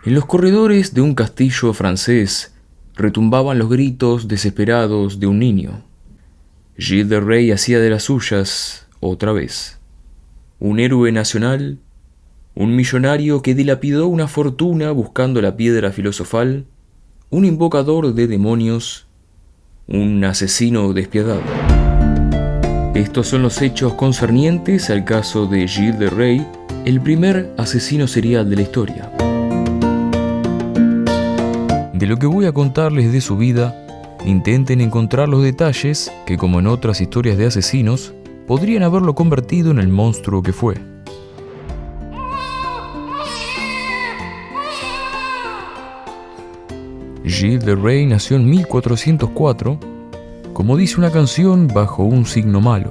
En los corredores de un castillo francés retumbaban los gritos desesperados de un niño. Gilles de Rey hacía de las suyas otra vez. Un héroe nacional, un millonario que dilapidó una fortuna buscando la piedra filosofal, un invocador de demonios, un asesino despiadado. Estos son los hechos concernientes al caso de Gilles de Rey, el primer asesino serial de la historia. De lo que voy a contarles de su vida, intenten encontrar los detalles que, como en otras historias de asesinos, podrían haberlo convertido en el monstruo que fue. Gilles de Rey nació en 1404, como dice una canción, bajo un signo malo.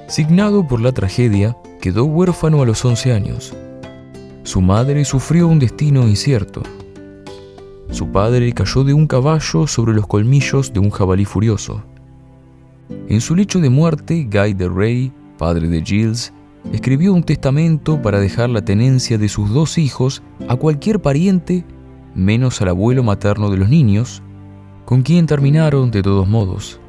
Signado por la tragedia, quedó huérfano a los 11 años. Su madre sufrió un destino incierto. Su padre cayó de un caballo sobre los colmillos de un jabalí furioso. En su lecho de muerte, Guy de Rey, padre de Gilles, escribió un testamento para dejar la tenencia de sus 2 hijos a cualquier pariente, menos al abuelo materno de los niños, con quien terminaron de todos modos.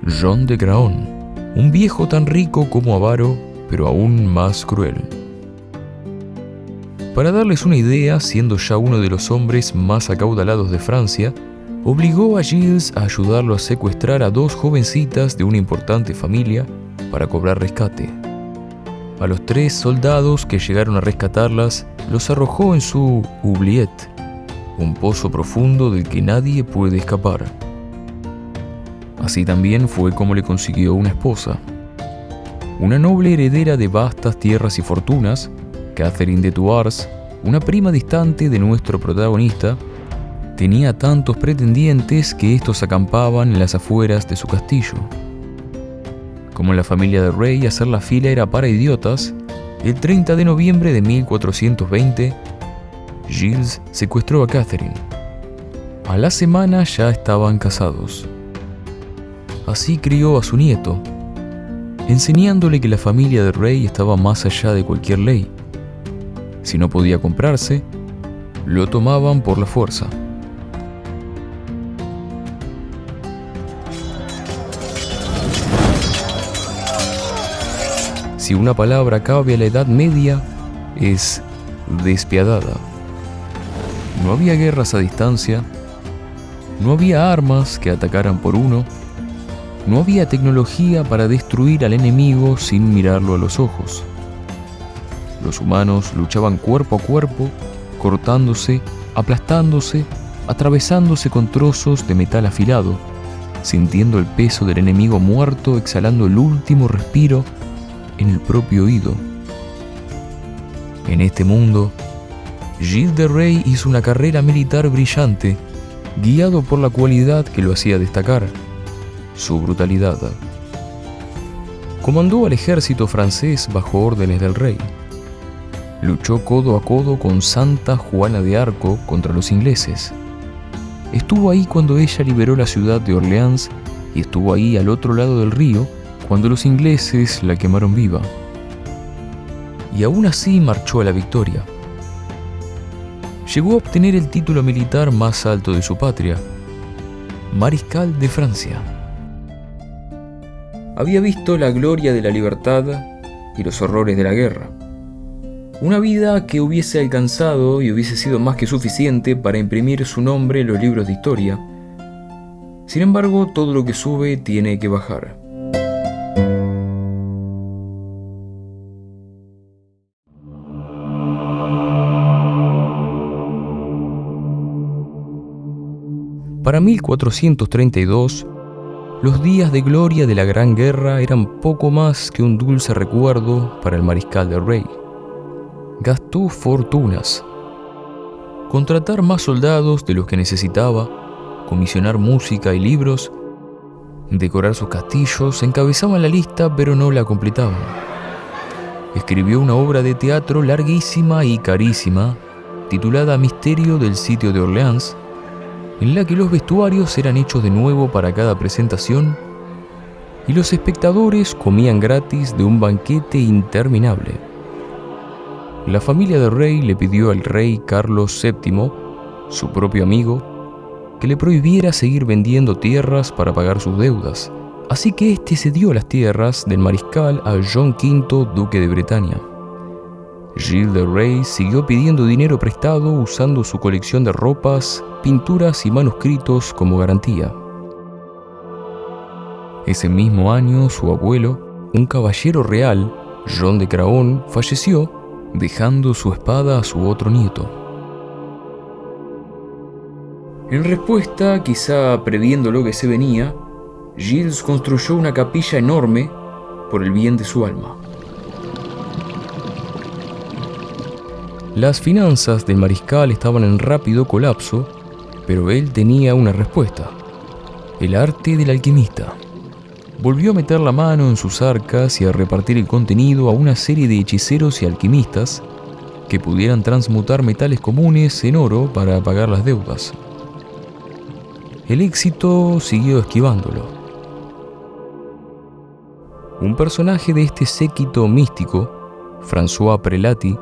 John de Graon, un viejo tan rico como avaro, pero aún más cruel. Para darles una idea, siendo ya uno de los hombres más acaudalados de Francia, obligó a Gilles a ayudarlo a secuestrar a 2 jovencitas de una importante familia para cobrar rescate. A los 3 soldados que llegaron a rescatarlas, los arrojó en su oubliette, un pozo profundo del que nadie puede escapar. Así también fue como le consiguió una esposa. Una noble heredera de vastas tierras y fortunas, Catherine de Thouars, una prima distante de nuestro protagonista, tenía tantos pretendientes que estos acampaban en las afueras de su castillo. Como en la familia de Rey, hacer la fila era para idiotas, el 30 de noviembre de 1420, Gilles secuestró a Catherine. A la semana ya estaban casados. Así crió a su nieto, enseñándole que la familia de Rey estaba más allá de cualquier ley. Si no podía comprarse, lo tomaban por la fuerza. Si una palabra cabe a la Edad Media, es despiadada. No había guerras a distancia, no había armas que atacaran por uno, no había tecnología para destruir al enemigo sin mirarlo a los ojos. Los humanos luchaban cuerpo a cuerpo, cortándose, aplastándose, atravesándose con trozos de metal afilado, sintiendo el peso del enemigo muerto exhalando el último respiro en el propio oído. En este mundo, Gilles de Rey hizo una carrera militar brillante, guiado por la cualidad que lo hacía destacar: su brutalidad. Comandó al ejército francés bajo órdenes del rey. Luchó codo a codo con Santa Juana de Arco contra los ingleses. Estuvo ahí cuando ella liberó la ciudad de Orleans y estuvo ahí al otro lado del río cuando los ingleses la quemaron viva. Y aún así marchó a la victoria. Llegó a obtener el título militar más alto de su patria, Mariscal de Francia. Había visto la gloria de la libertad y los horrores de la guerra. Una vida que hubiese alcanzado y hubiese sido más que suficiente para imprimir su nombre en los libros de historia. Sin embargo, todo lo que sube tiene que bajar. Para 1432, los días de gloria de la Gran Guerra eran poco más que un dulce recuerdo para el mariscal de Rey. Gastó fortunas. Contratar más soldados de los que necesitaba, comisionar música y libros, decorar sus castillos, encabezaban la lista pero no la completaban. Escribió una obra de teatro larguísima y carísima, titulada Misterio del sitio de Orleans, en la que los vestuarios eran hechos de nuevo para cada presentación y los espectadores comían gratis de un banquete interminable. La familia de Rey le pidió al rey Carlos VII, su propio amigo, que le prohibiera seguir vendiendo tierras para pagar sus deudas, así que este cedió las tierras del mariscal a John V, duque de Bretaña. Gilles de Rey siguió pidiendo dinero prestado usando su colección de ropas, pinturas y manuscritos como garantía. Ese mismo año, su abuelo, un caballero real, John de Craon, falleció, dejando su espada a su otro nieto. En respuesta, quizá previendo lo que se venía, Gilles construyó una capilla enorme por el bien de su alma. Las finanzas del mariscal estaban en rápido colapso, pero él tenía una respuesta: el arte del alquimista. Volvió a meter la mano en sus arcas y a repartir el contenido a una serie de hechiceros y alquimistas que pudieran transmutar metales comunes en oro para pagar las deudas. El éxito siguió esquivándolo. Un personaje de este séquito místico, François Prelati,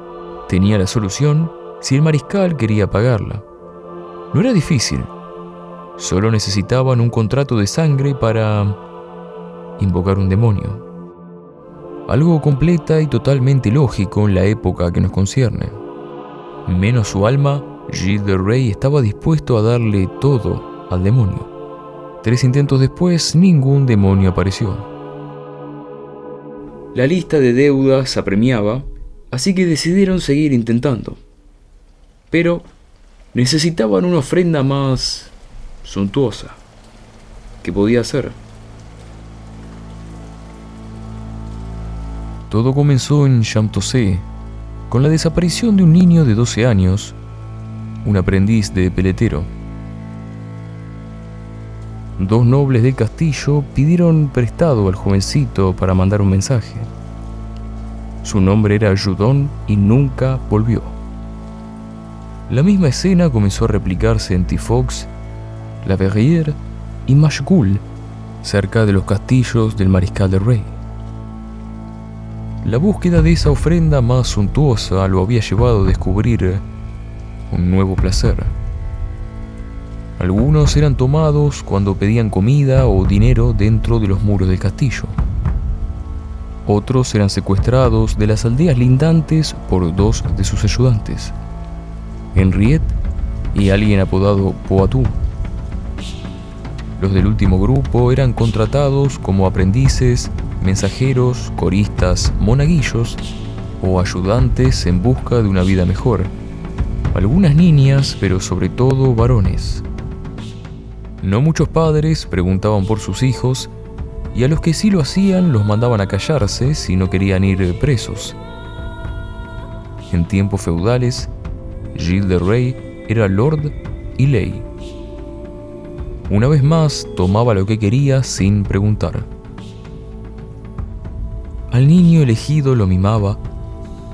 tenía la solución si el mariscal quería pagarla. No era difícil, solo necesitaban un contrato de sangre para invocar un demonio. Algo completa y totalmente lógico en la época que nos concierne. Menos su alma, Gilles de Rey estaba dispuesto a darle todo al demonio. 3 intentos después, ningún demonio apareció. La lista de deudas apremiaba, así que decidieron seguir intentando. Pero necesitaban una ofrenda más suntuosa. ¿Qué podía hacer? Todo comenzó en Champtocé, con la desaparición de un niño de 12 años, un aprendiz de peletero. 2 nobles del castillo pidieron prestado al jovencito para mandar un mensaje. Su nombre era Joudon y nunca volvió. La misma escena comenzó a replicarse en Tifox, La Verrière y Machecoul, cerca de los castillos del mariscal de Rey. La búsqueda de esa ofrenda más suntuosa lo había llevado a descubrir un nuevo placer. Algunos eran tomados cuando pedían comida o dinero dentro de los muros del castillo. Otros eran secuestrados de las aldeas lindantes por 2 de sus ayudantes, Henriette y alguien apodado Poitou. Los del último grupo eran contratados como aprendices, mensajeros, coristas, monaguillos o ayudantes en busca de una vida mejor. Algunas niñas, pero sobre todo varones. No muchos padres preguntaban por sus hijos, y a los que sí lo hacían los mandaban a callarse si no querían ir presos. En tiempos feudales, Gilles de Rey era lord y ley. Una vez más, tomaba lo que quería sin preguntar. Al niño elegido lo mimaba,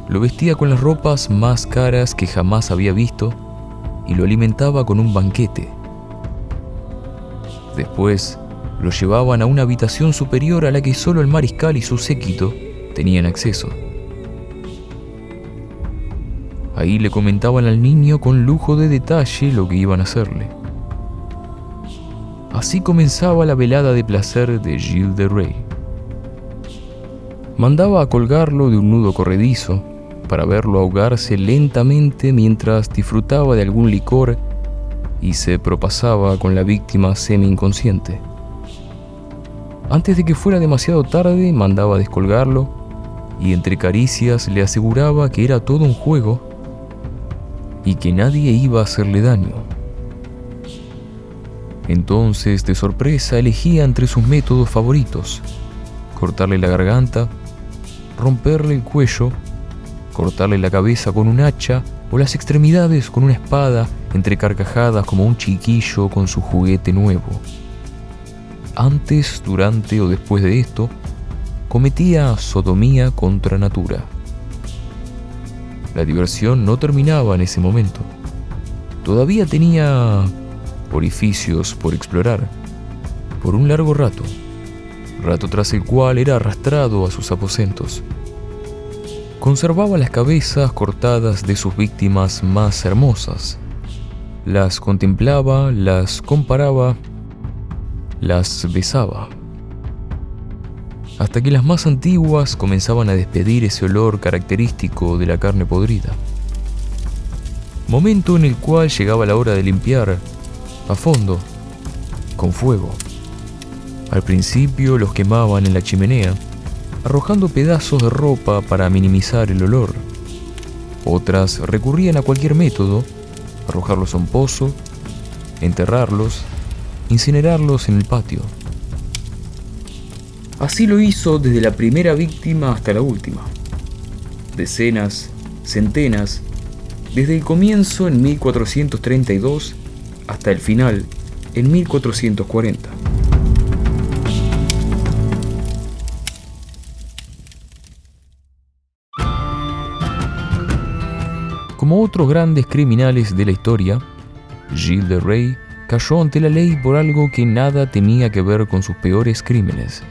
lo vestía con las ropas más caras que jamás había visto y lo alimentaba con un banquete. Después, lo llevaban a una habitación superior a la que solo el mariscal y su séquito tenían acceso. Ahí le comentaban al niño con lujo de detalle lo que iban a hacerle. Así comenzaba la velada de placer de Gilles de Rey. Mandaba a colgarlo de un nudo corredizo para verlo ahogarse lentamente mientras disfrutaba de algún licor y se propasaba con la víctima semi-inconsciente. Antes de que fuera demasiado tarde, mandaba a descolgarlo y entre caricias le aseguraba que era todo un juego y que nadie iba a hacerle daño. Entonces, de sorpresa, elegía entre sus métodos favoritos: cortarle la garganta, romperle el cuello, cortarle la cabeza con un hacha o las extremidades con una espada, entre carcajadas como un chiquillo con su juguete nuevo. Antes, durante o después de esto, cometía sodomía contra natura. La diversión no terminaba en ese momento. Todavía tenía orificios por explorar, por un largo rato tras el cual era arrastrado a sus aposentos. Conservaba las cabezas cortadas de sus víctimas más hermosas. Las contemplaba, las comparaba, las besaba, hasta que las más antiguas comenzaban a despedir ese olor característico de la carne podrida. Momento en el cual llegaba la hora de limpiar, a fondo, con fuego. Al principio los quemaban en la chimenea, arrojando pedazos de ropa para minimizar el olor. Otras recurrían a cualquier método: arrojarlos a un pozo, enterrarlos, incinerarlos en el patio. Así lo hizo desde la primera víctima hasta la última. Decenas, centenas, desde el comienzo en 1432 hasta el final en 1440. Como otros grandes criminales de la historia, Gilles de Rais cayó ante la ley por algo que nada tenía que ver con sus peores crímenes.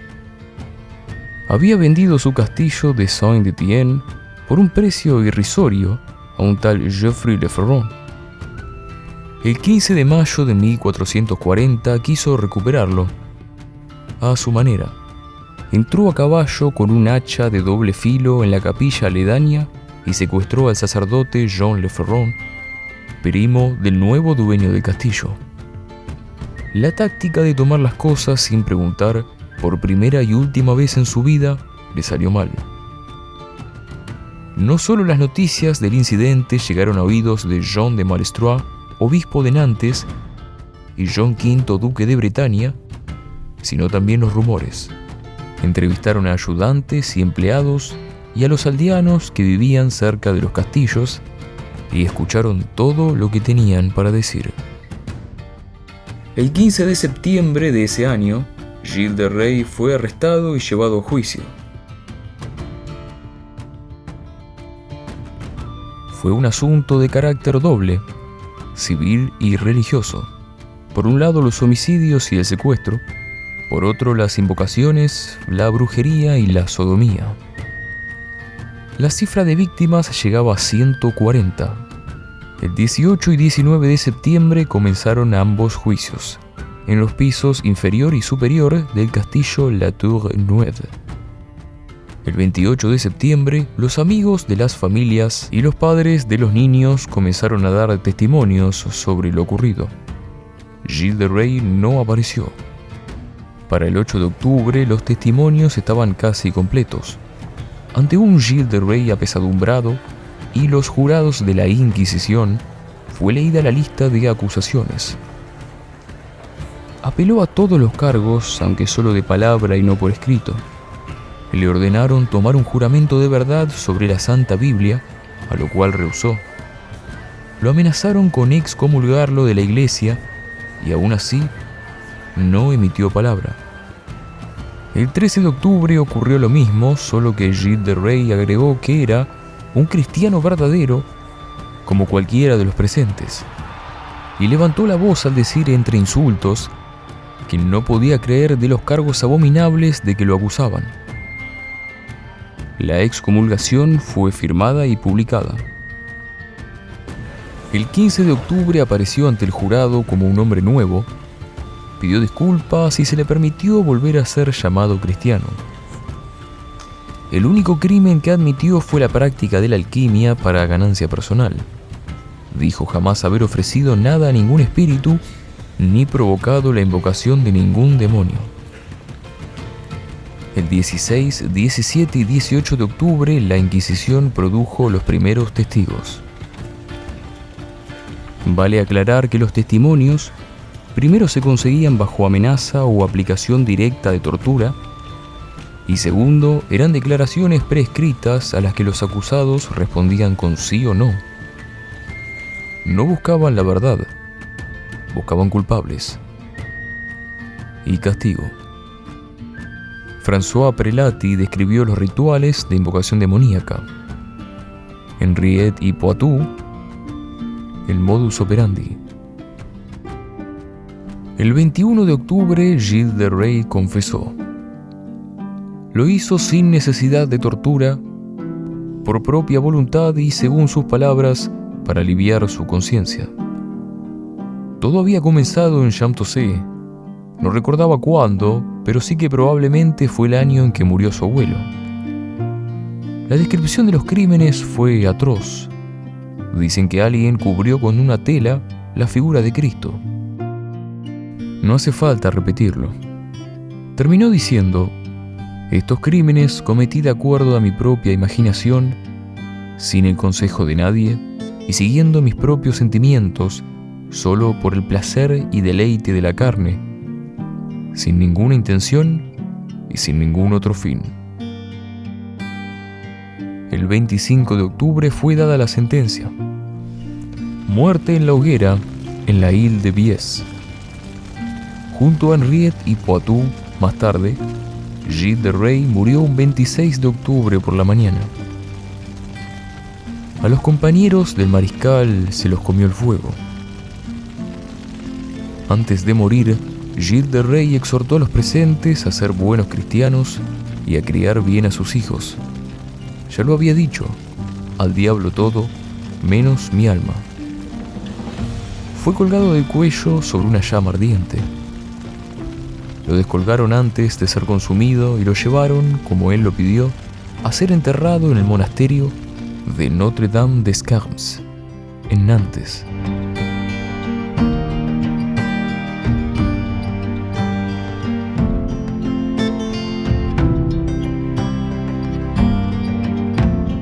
Había vendido su castillo de Saint-Étienne por un precio irrisorio a un tal Geoffroy Le Ferron. El 15 de mayo de 1440 quiso recuperarlo a su manera. Entró a caballo con un hacha de doble filo en la capilla aledaña y secuestró al sacerdote Jean Le Ferron, primo del nuevo dueño del castillo. La táctica de tomar las cosas sin preguntar por primera y última vez en su vida le salió mal. No solo las noticias del incidente llegaron a oídos de Jean de Malestroit, obispo de Nantes, y John V, duque de Bretaña, sino también los rumores. Entrevistaron a ayudantes y empleados y a los aldeanos que vivían cerca de los castillos y escucharon todo lo que tenían para decir. El 15 de septiembre de ese año, Gilles de Rais fue arrestado y llevado a juicio. Fue un asunto de carácter doble, civil y religioso. Por un lado los homicidios y el secuestro, por otro las invocaciones, la brujería y la sodomía. La cifra de víctimas llegaba a 140. El 18 y 19 de septiembre comenzaron ambos juicios, en los pisos inferior y superior del castillo La Tour-Neuve. El 28 de septiembre, los amigos de las familias y los padres de los niños comenzaron a dar testimonios sobre lo ocurrido. Gilles de Rais no apareció. Para el 8 de octubre, los testimonios estaban casi completos. Ante un Gilles de Rais apesadumbrado y los jurados de la Inquisición, fue leída la lista de acusaciones. Apeló a todos los cargos, aunque solo de palabra y no por escrito. Le ordenaron tomar un juramento de verdad sobre la Santa Biblia, a lo cual rehusó. Lo amenazaron con excomulgarlo de la iglesia y aún así no emitió palabra. El 13 de octubre ocurrió lo mismo, solo que Gilles de Rais agregó que era un cristiano verdadero como cualquiera de los presentes, y levantó la voz al decir entre insultos que no podía creer de los cargos abominables de que lo acusaban. La excomulgación fue firmada y publicada. El 15 de octubre apareció ante el jurado como un hombre nuevo, pidió disculpas y se le permitió volver a ser llamado cristiano. El único crimen que admitió fue la práctica de la alquimia para ganancia personal. Dijo jamás haber ofrecido nada a ningún espíritu ni provocado la invocación de ningún demonio. El 16, 17 y 18 de octubre, la Inquisición produjo los primeros testigos. Vale aclarar que los testimonios primero se conseguían bajo amenaza o aplicación directa de tortura, y segundo, eran declaraciones preescritas a las que los acusados respondían con sí o no. No buscaban la verdad, buscaban culpables y castigo. François Prelati describió los rituales de invocación demoníaca. Henriette y Poitou, el modus operandi. El 21 de octubre, Gilles de Rais confesó. Lo hizo sin necesidad de tortura, por propia voluntad y según sus palabras, para aliviar su conciencia. Todo había comenzado en Champtocé. No recordaba cuándo, pero sí que probablemente fue el año en que murió su abuelo. La descripción de los crímenes fue atroz. Dicen que alguien cubrió con una tela la figura de Cristo. No hace falta repetirlo. Terminó diciendo: estos crímenes cometí de acuerdo a mi propia imaginación, sin el consejo de nadie y siguiendo mis propios sentimientos, solo por el placer y deleite de la carne, sin ninguna intención y sin ningún otro fin. El 25 de octubre fue dada la sentencia. Muerte en la hoguera en la Ile de Biesse. Junto a Henriette y Poitou, más tarde, Gilles de Rais murió un 26 de octubre por la mañana. A los compañeros del mariscal se los comió el fuego. Antes de morir, Gilles de Rais exhortó a los presentes a ser buenos cristianos y a criar bien a sus hijos. Ya lo había dicho: al diablo todo, menos mi alma. Fue colgado del cuello sobre una llama ardiente. Lo descolgaron antes de ser consumido y lo llevaron, como él lo pidió, a ser enterrado en el monasterio de Notre-Dame-des-Carmes, en Nantes.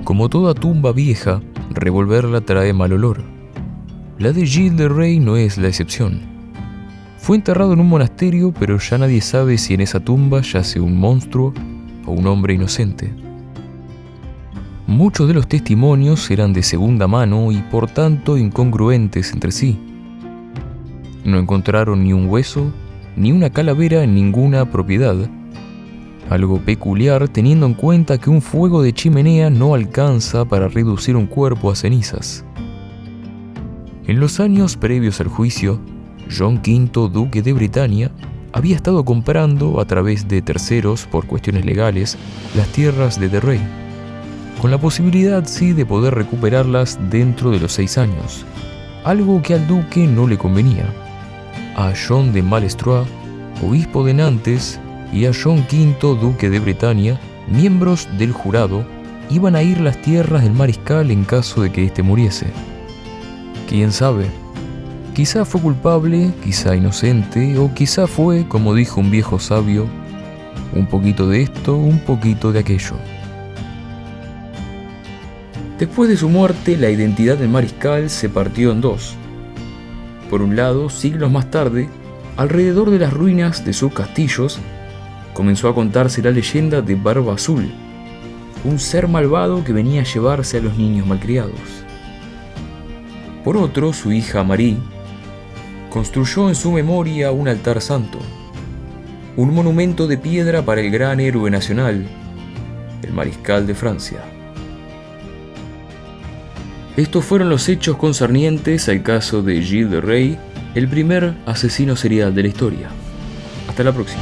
Como toda tumba vieja, revolverla trae mal olor. La de Gilles de Rais no es la excepción. Fue enterrado en un monasterio, pero ya nadie sabe si en esa tumba yace un monstruo o un hombre inocente. Muchos de los testimonios eran de segunda mano y por tanto incongruentes entre sí. No encontraron ni un hueso ni una calavera en ninguna propiedad, algo peculiar teniendo en cuenta que un fuego de chimenea no alcanza para reducir un cuerpo a cenizas. En los años previos al juicio, John V, duque de Bretaña, había estado comprando a través de terceros por cuestiones legales las tierras de Rais, con la posibilidad sí de poder recuperarlas dentro de los 6 años, algo que al duque no le convenía. A John de Malestroit, obispo de Nantes, y a John V, duque de Bretaña, miembros del jurado, iban a ir las tierras del mariscal en caso de que éste muriese. ¿Quién sabe? Quizá fue culpable, quizá inocente, o quizá fue, como dijo un viejo sabio, un poquito de esto, un poquito de aquello. Después de su muerte, la identidad del mariscal se partió en dos. Por un lado, siglos más tarde, alrededor de las ruinas de sus castillos, comenzó a contarse la leyenda de Barba Azul, un ser malvado que venía a llevarse a los niños malcriados. Por otro, su hija Marie construyó en su memoria un altar santo, un monumento de piedra para el gran héroe nacional, el mariscal de Francia. Estos fueron los hechos concernientes al caso de Gilles de Rais, el primer asesino serial de la historia. Hasta la próxima.